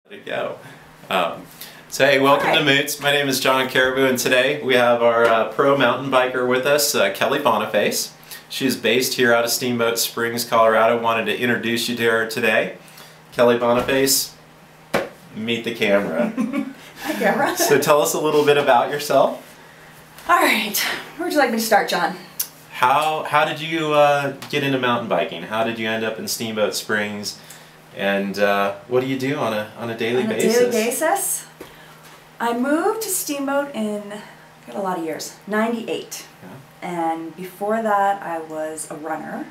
Let it go. So hey, welcome to Moots. My name is John Caribou, and today we have our pro mountain biker with us, Kelly Boniface. She is based here out of Steamboat Springs, Colorado. Wanted to introduce you to her today. Kelly Boniface, meet the camera. Hi, camera. So tell us a little bit about yourself. All right, where would you like me to start, John? How did you get into mountain biking? How did you end up in Steamboat Springs? And what do you do on a daily basis? On a daily basis? I moved to Steamboat in, got a lot of years, 98. Yeah. And before that I was a runner,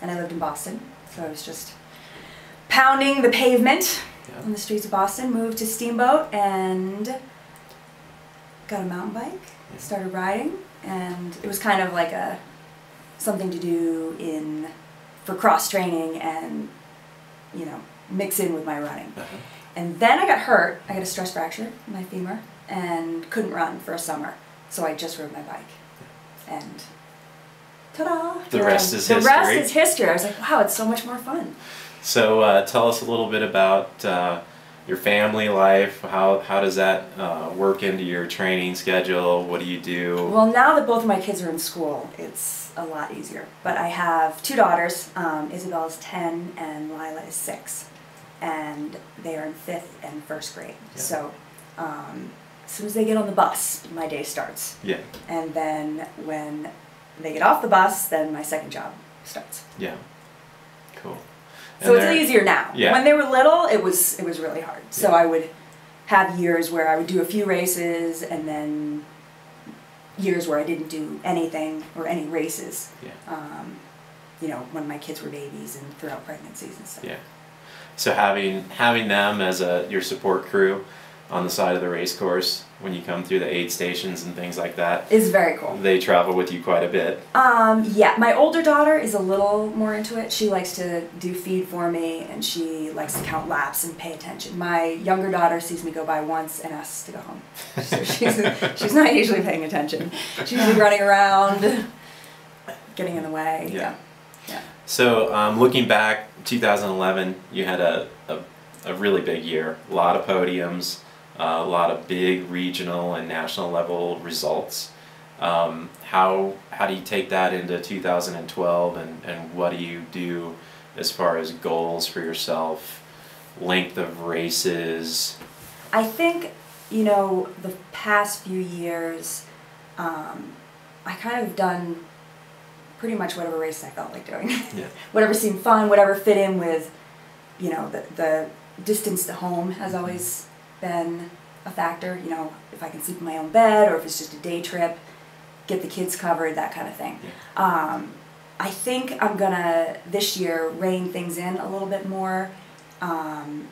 and I lived in Boston. So I was just pounding the pavement on the streets of Boston, moved to Steamboat and got a mountain bike, started riding, and it was kind of like something to do for cross training and, you know, mix in with my running. And then I got hurt. I got a stress fracture in my femur and couldn't run for a summer. So I just rode my bike. And ta-da! The rest is history. The rest is history. I was like, wow, it's so much more fun. So tell us a little bit about your family life. How does that work into your training schedule? What do you do? Well, now that both of my kids are in school, it's a lot easier. But I have two daughters. Isabel's 10 and Lila is 6. And they are in 5th and 1st grade. Yeah. So as soon as they get on the bus, my day starts. Yeah. And then when they get off the bus, then my second job starts. Yeah. Cool. And so it's easier now. Yeah. When they were little, it was really hard. So I would have years where I would do a few races, and then years where I didn't do anything or any races. Yeah. You know, when my kids were babies and throughout pregnancies and stuff. Yeah. So having them as your support crew on the side of the race course when you come through the aid stations and things like that is very cool. They travel with you quite a bit. Yeah, my older daughter is a little more into it. She likes to do feed for me, and she likes to count laps and pay attention. My younger daughter sees me go by once and asks to go home. So she's not usually paying attention. She's usually running around, getting in the way. Yeah. Yeah. So looking back, 2011, you had a really big year. A lot of podiums, a lot of big regional and national level results. How do you take that into 2012, and what do you do as far as goals for yourself, length of races? I think, you know, the past few years, I kind of done pretty much whatever race I felt like doing. Yeah. Whatever seemed fun, whatever fit in with, you know, the distance to home has always been a factor. You know, if I can sleep in my own bed, or if it's just a day trip, get the kids covered, that kind of thing. Yeah. I think I'm gonna, this year, rein things in a little bit more, and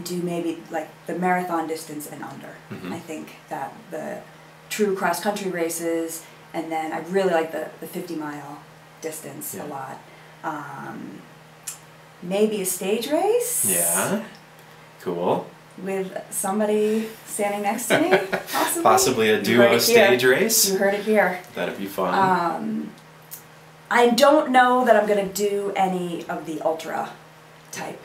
do maybe like the marathon distance and under. I think that the true cross-country races, and then I really like the 50-mile distance a lot. Maybe a stage race. Yeah. Cool. With somebody standing next to me, possibly. Possibly a duo stage race. You heard it here. That'd be fun. I don't know that I'm going to do any of the ultra type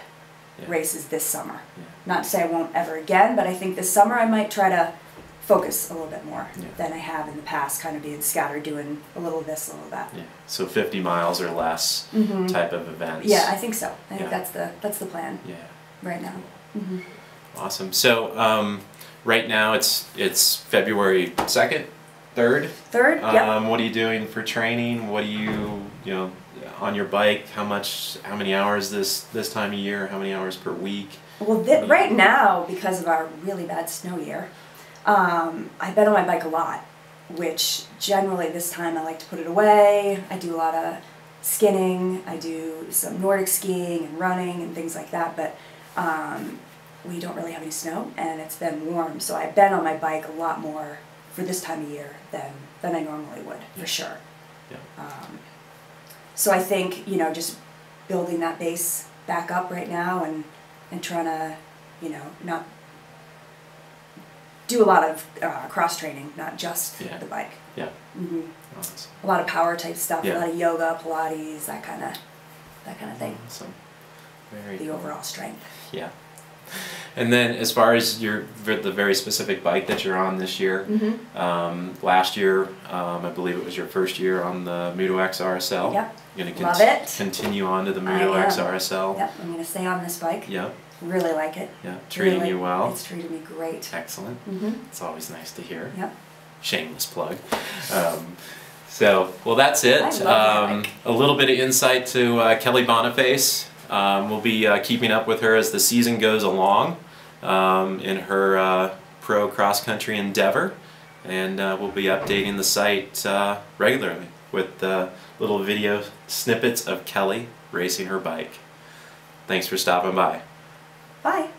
races this summer. Yeah. Not to say I won't ever again, but I think this summer I might try to focus a little bit more than I have in the past, kind of being scattered, doing a little this, a little that. Yeah. So 50 miles or less type of events. Yeah, I think so. I think that's the plan. Yeah. Right now. Awesome. So right now it's February 2nd, 3rd. 3rd. Yeah. What are you doing for training? What do you know on your bike? How many hours this time of year? How many hours per week? Well, right now, because of our really bad snow year, I bet on my bike a lot, which generally this time I like to put it away. I do a lot of skinning, I do some Nordic skiing and running and things like that, but we don't really have any snow, and it's been warm, so I bet on my bike a lot more for this time of year than I normally would, for sure. Yeah. So I think, you know, just building that base back up right now, and trying to, you know, not do a lot of cross training, not just the bike. Yeah. Awesome. A lot of power type stuff, a lot of yoga, Pilates, that kind of thing. Awesome. Very the overall strength. Yeah. And then as far as the very specific bike that you're on this year, last year, I believe it was your first year on the Moots RSL. Yep. You're going Love to it. continue on to the Moots RSL. Yep, I'm going to stay on this bike. Yep. Really like it. Yeah, treating you well. It's treated me great. Excellent. It's always nice to hear. Yep. Shameless plug. Well, that's it. I love that. A little bit of insight to Kelly Boniface. We'll be keeping up with her as the season goes along in her pro cross-country endeavor, and we'll be updating the site regularly with little video snippets of Kelly racing her bike. Thanks for stopping by. Bye.